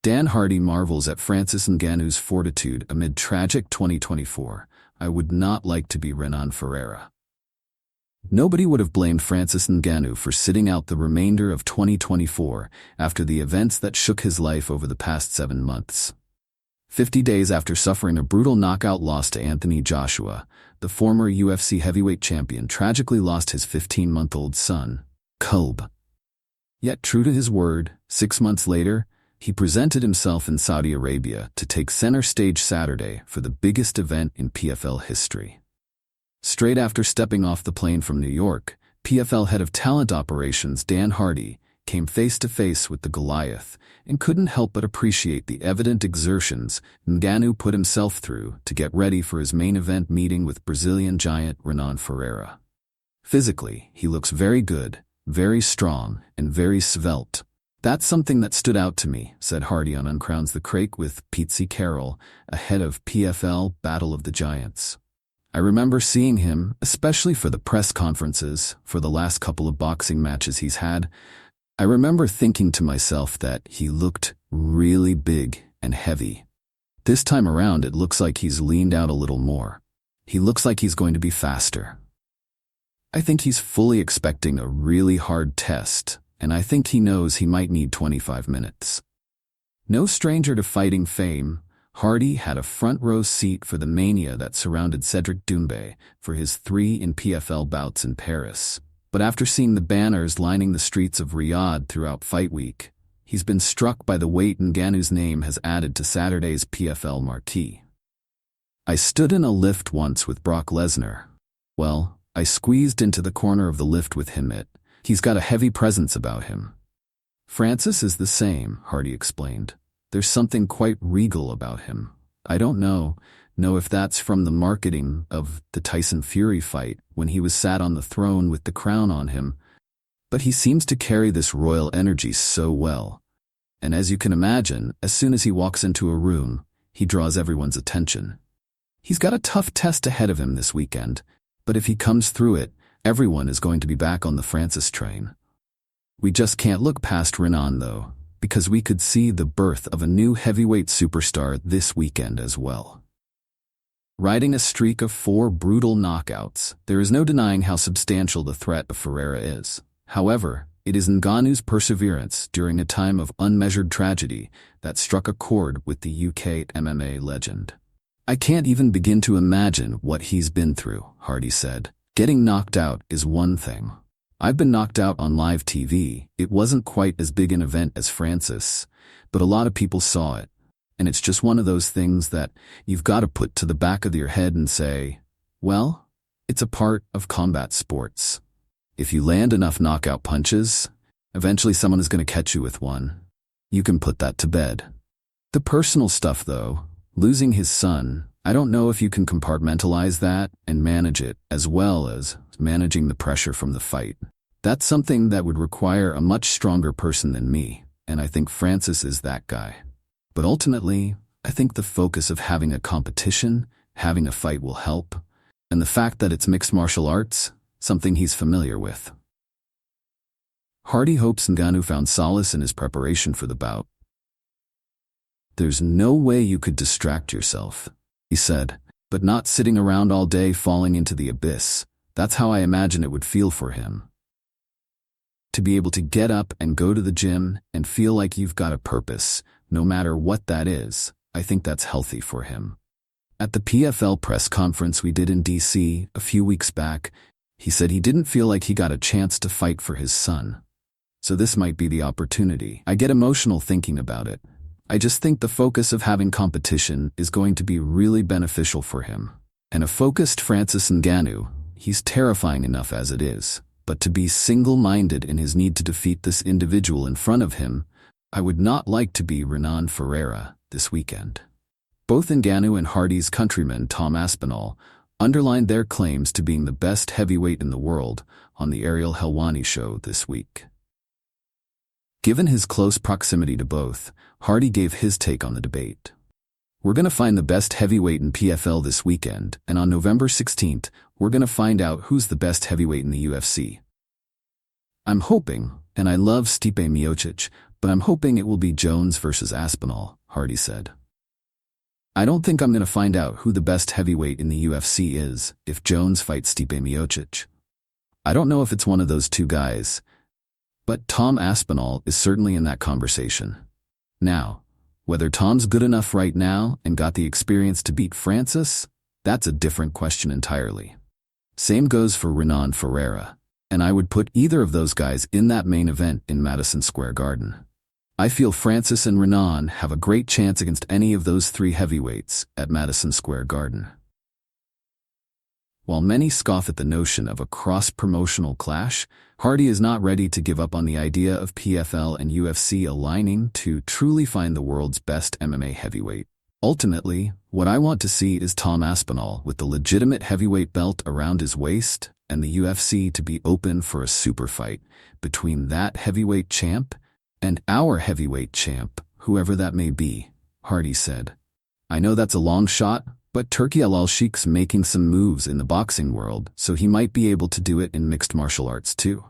Dan Hardy marvels at Francis Ngannou's fortitude amid tragic 2024. I would not like to be Renan Ferreira. Nobody would have blamed Francis Ngannou for sitting out the remainder of 2024 after the events that shook his life over the past 7 months. 50 days after suffering a brutal knockout loss to Anthony Joshua, the former UFC heavyweight champion tragically lost his 15-month-old son, Kalb. Yet true to his word, 6 months later, he presented himself in Saudi Arabia to take center stage Saturday for the biggest event in PFL history. Straight after stepping off the plane from New York, PFL head of talent operations Dan Hardy came face-to-face with the Goliath and couldn't help but appreciate the evident exertions Ngannou put himself through to get ready for his main event meeting with Brazilian giant Renan Ferreira. Physically, he looks very good, very strong, and very svelte. "That's something that stood out to me," said Hardy on Uncrowns the Crake with Pete Carroll, ahead of PFL Battle of the Giants. "I remember seeing him, especially for the press conferences, for the last couple of boxing matches he's had. I remember thinking to myself that he looked really big and heavy. This time around it looks like he's leaned out a little more. He looks like he's going to be faster. I think he's fully expecting a really hard test, and I think he knows he might need 25 minutes." No stranger to fighting fame, Hardy had a front-row seat for the mania that surrounded Cedric Doumbé for his 3 in PFL bouts in Paris. But after seeing the banners lining the streets of Riyadh throughout Fight Week, he's been struck by the weight Ngannou's name has added to Saturday's PFL marquee. "I stood in a lift once with Brock Lesnar. Well, I squeezed into the corner of the lift with him. He's got a heavy presence about him." "Francis is the same," Hardy explained. "There's something quite regal about him. I don't know if that's from the marketing of the Tyson Fury fight when he was sat on the throne with the crown on him, but he seems to carry this royal energy so well. And as you can imagine, as soon as he walks into a room, he draws everyone's attention. He's got a tough test ahead of him this weekend, but if he comes through it, everyone is going to be back on the Francis train. We just can't look past Renan, though, because we could see the birth of a new heavyweight superstar this weekend as well." Riding a streak of 4 brutal knockouts, there is no denying how substantial the threat of Ferreira is. However, it is Ngannou's perseverance during a time of unmeasured tragedy that struck a chord with the UK MMA legend. "I can't even begin to imagine what he's been through," Hardy said. "Getting knocked out is one thing. I've been knocked out on live TV. It wasn't quite as big an event as Francis, but a lot of people saw it. And it's just one of those things that you've got to put to the back of your head and say, well, it's a part of combat sports. If you land enough knockout punches, eventually someone is going to catch you with one. You can put that to bed." The personal stuff, though, losing his son, I don't know if you can compartmentalize that and manage it as well as managing the pressure from the fight. That's something that would require a much stronger person than me, and I think Francis is that guy. But ultimately, I think the focus of having a competition, having a fight will help, and the fact that it's mixed martial arts, something he's familiar with. Hardy hopes Ngannou found solace in his preparation for the bout. "There's no way you could distract yourself," he said, "but not sitting around all day falling into the abyss. That's how I imagine it would feel for him. To be able to get up and go to the gym and feel like you've got a purpose, no matter what that is, I think that's healthy for him." At the PFL press conference we did in DC a few weeks back, he said he didn't feel like he got a chance to fight for his son. So this might be the opportunity. "I get emotional thinking about it. I just think the focus of having competition is going to be really beneficial for him. And a focused Francis Ngannou, he's terrifying enough as it is, but to be single-minded in his need to defeat this individual in front of him, I would not like to be Renan Ferreira this weekend." Both Ngannou and Hardy's countryman Tom Aspinall underlined their claims to being the best heavyweight in the world on the Ariel Helwani show this week. Given his close proximity to both, Hardy gave his take on the debate. "We're going to find the best heavyweight in PFL this weekend, and on November 16th, we're going to find out who's the best heavyweight in the UFC. I'm hoping, and I love Stipe Miocic, but I'm hoping it will be Jones versus Aspinall, Hardy said. I don't think I'm going to find out who the best heavyweight in the UFC is if Jones fights Stipe Miocic. I don't know if it's one of those two guys, but Tom Aspinall is certainly in that conversation. Now, whether Tom's good enough right now and got the experience to beat Francis, that's a different question entirely. Same goes for Renan Ferreira, and I would put either of those guys in that main event in Madison Square Garden. I feel Francis and Renan have a great chance against any of those three heavyweights at Madison Square Garden. While many scoff at the notion of a cross-promotional clash, Hardy is not ready to give up on the idea of PFL and UFC aligning to truly find the world's best MMA heavyweight. Ultimately, what I want to see is Tom Aspinall with the legitimate heavyweight belt around his waist and the UFC to be open for a super fight between that heavyweight champ and our heavyweight champ, whoever that may be, Hardy said. I know that's a long shot, but Turki Al-Sheikh's making some moves in the boxing world, so he might be able to do it in mixed martial arts too.